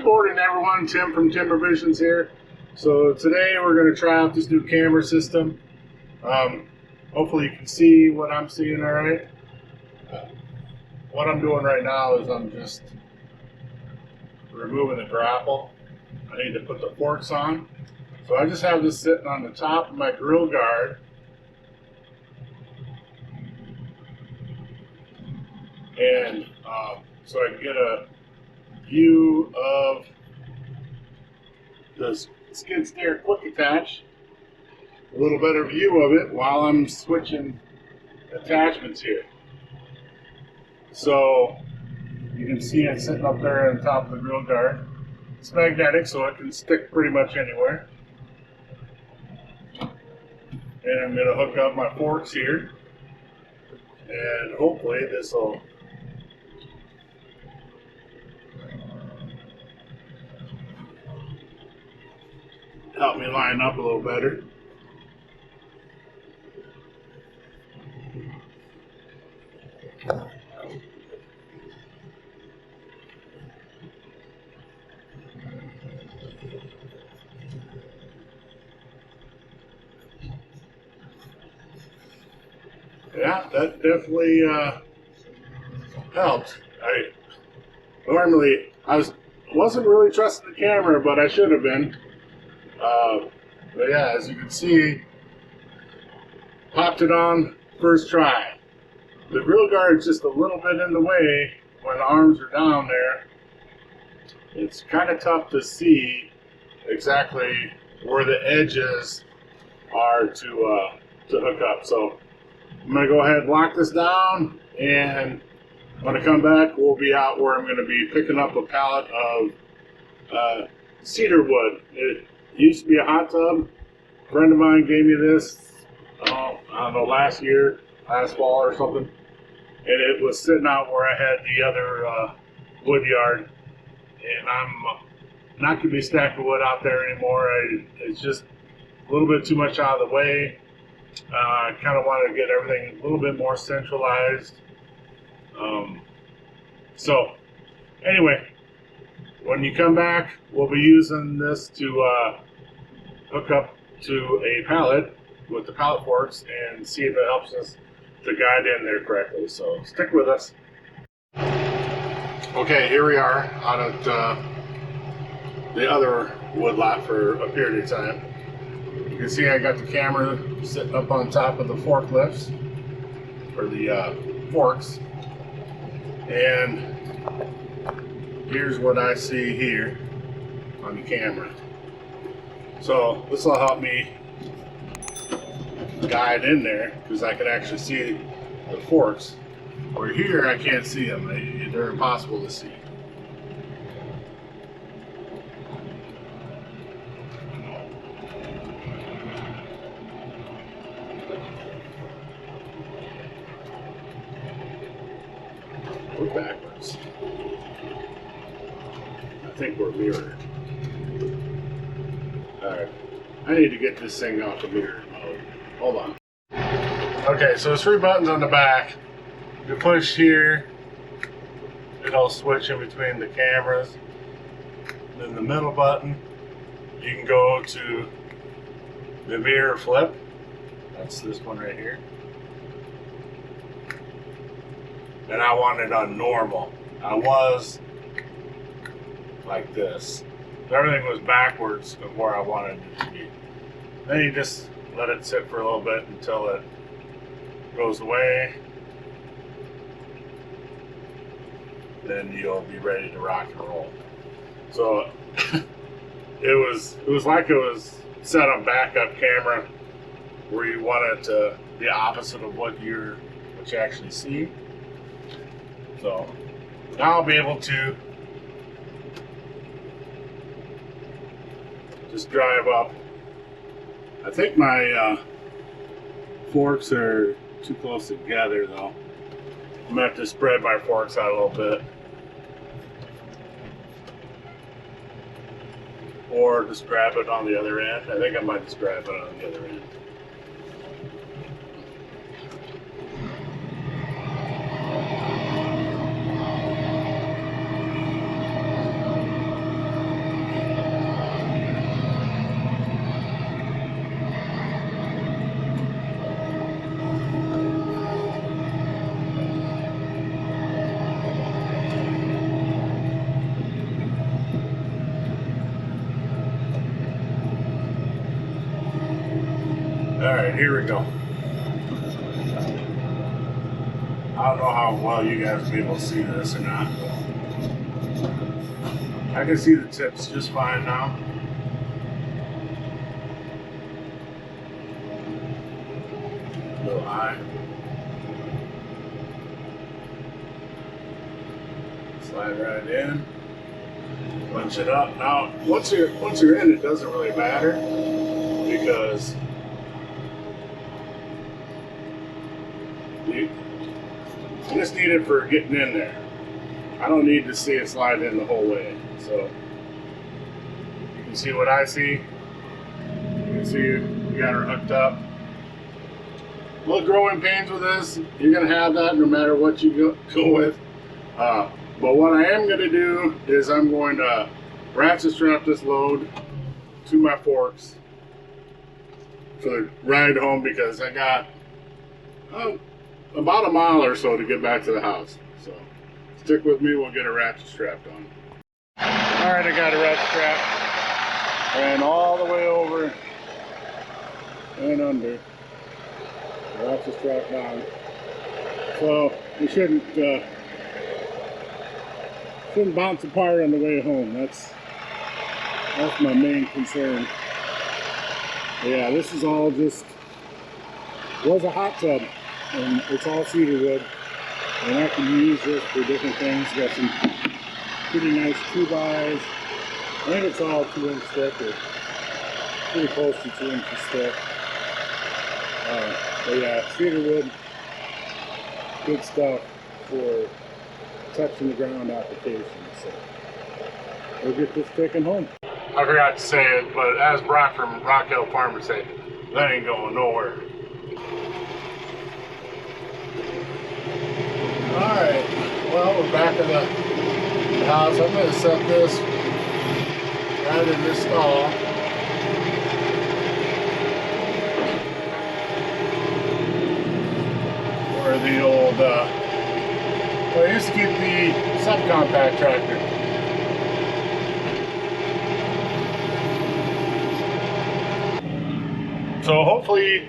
Good morning, everyone. Tim from Timber Visions here. So today we're going to try out this new camera system. Hopefully you can see what I'm seeing all right. What I'm doing right now is I'm just removing the grapple. I need to put the forks on. So I just have this sitting on the top of my grill guard. And so I can get a view of the skid steer quick attach, a little better view of it while I'm switching attachments here. So you can see it sitting up there on top of the grill guard. It's magnetic, so it can stick pretty much anywhere. And I'm going to hook up my forks here, and hopefully this will help me line up a little better. Yeah, that definitely helped. I wasn't really trusting the camera, but I should have been. But yeah, as you can see, popped it on first try. The grill guard's just a little bit in the way when the arms are down there. It's kind of tough to see exactly where the edges are to hook up. So I'm going to go ahead and lock this down, and when I come back, we'll be out where I'm going to be picking up a pallet of cedar wood. It used to be a hot tub. A friend of mine gave me this, I don't know, last fall or something. And it was sitting out where I had the other wood yard. And I'm not going to be stacking wood out there anymore. It's just a little bit too much out of the way. I kind of want to get everything a little bit more centralized. So, anyway, when you come back, we'll be using this to hook up to a pallet with the pallet forks and see if it helps us to guide in there correctly. So stick with us. Okay, here we are out at the other wood lot for a period of time. You can see I got the camera sitting up on top of the forklifts, or the forks, and here's what I see here on the camera. So this will help me guide in there because I can actually see the forks. Where here I can't see them. They're impossible to see. We're backwards. I think we're mirrored. Alright. I need to get this thing off the mirror mode. Hold on. Okay, so there's 3 buttons on the back. You push here, it'll switch in between the cameras. Then the middle button, you can go to the mirror flip. That's this one right here. And I want it on normal. I was like this. Everything was backwards of where I wanted it to be. Then you just let it sit for a little bit until it goes away. Then you'll be ready to rock and roll. So it was like it was set on backup camera where you want it to the opposite of what you actually see. So now I'll be able to just drive up. I think my forks are too close together though. I'm gonna have to spread my forks out a little bit. Or just grab it on the other end. I think I might just grab it on the other end. Alright, here we go. I don't know how well you guys will be able to see this or not, but I can see the tips just fine now. A little high. Slide right in. Bunch it up. Now, once you're in, it doesn't really matter because you just need it for getting in there. I don't need to see it slide in the whole way. So you can see what I see. You can see you got her hooked up. Little growing pains with this. You're gonna have that no matter what you go with. But what I am gonna do is I'm going to ratchet strap this load to my forks for the ride home because I got about a mile or so to get back to the house. So stick with me, we'll get a ratchet strapped on. Alright, I got a ratchet strap. And all the way over and under. Ratchet strap down. So you shouldn't bounce apart on the way home. That's my main concern. Yeah, this is all just was a hot tub, and it's all cedar wood, and I can use this for different things. Got some pretty nice 2x. I think it's all 2-inch thick, or pretty close to 2 inches thick. But yeah, cedar wood, good stuff for touching the ground application. So we'll get this taken home. I forgot to say it, but as Brock from Rock Hill Farmers said, that ain't going nowhere. Alright, well, we're back at the house. I'm going to set this right in this stall. Where the old, well, I used to keep the subcompact tractor. So hopefully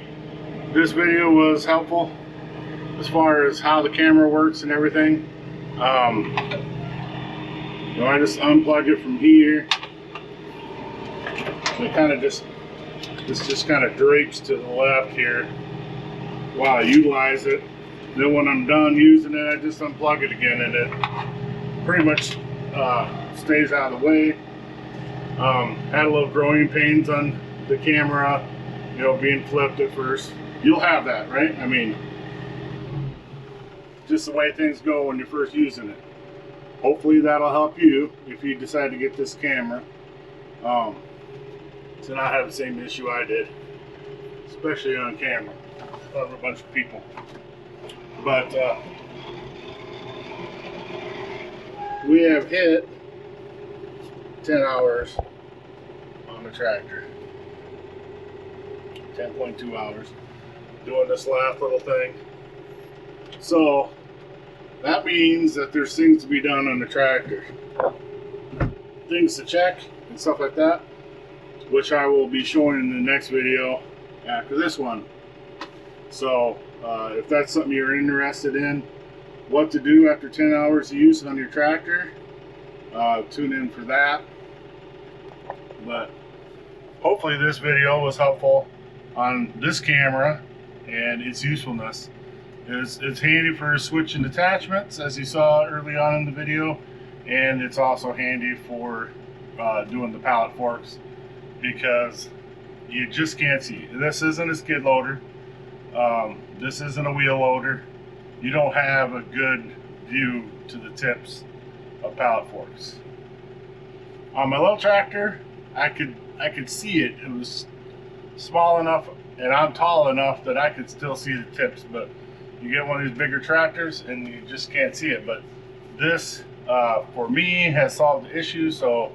this video was helpful as far as how the camera works and everything. I just unplug it from here. It kind of just kind of drapes to the left here while I utilize it. Then when I'm done using it, I just unplug it again, and it pretty much stays out of the way. Had a little growing pains on the camera, you know, being flipped at first. You'll have that, right? I mean, just the way things go when you're first using it. Hopefully that'll help you if you decide to get this camera to not have the same issue I did, especially on camera of a bunch of people. But we have hit 10 hours on the tractor. 10.2 hours doing this last little thing. So that means that there's things to be done on the tractor. Things to check and stuff like that, which I will be showing in the next video after this one. So if that's something you're interested in, what to do after 10 hours of use on your tractor, tune in for that. But hopefully this video was helpful on this camera and its usefulness. It's handy for switching attachments, as you saw early on in the video, and it's also handy for doing the pallet forks, because you just can't see. This isn't a skid loader. This isn't a wheel loader. You don't have a good view to the tips of pallet forks. On my little tractor, I could see it. It was small enough, and I'm tall enough that I could still see the tips. But you get one of these bigger tractors, and you just can't see it. But this, for me, has solved the issue. So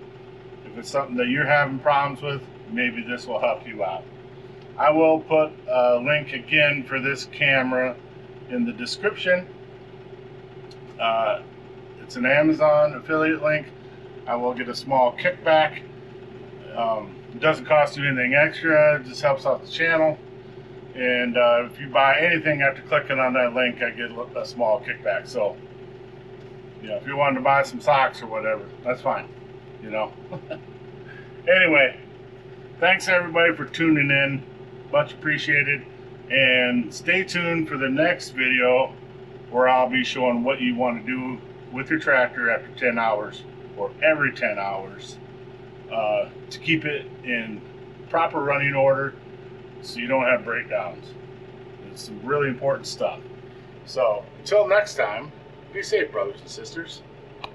if it's something that you're having problems with, maybe this will help you out. I will put a link again for this camera in the description. It's an Amazon affiliate link. I will get a small kickback. It doesn't cost you anything extra, it just helps out the channel. And if you buy anything after clicking on that link, I get a small kickback. So, you know, if you wanted to buy some socks or whatever, that's fine, you know. Anyway, thanks everybody for tuning in. Much appreciated. And stay tuned for the next video where I'll be showing what you want to do with your tractor after 10 hours or every 10 hours to keep it in proper running order so you don't have breakdowns. It's some really important stuff. So until next time, be safe, brothers and sisters.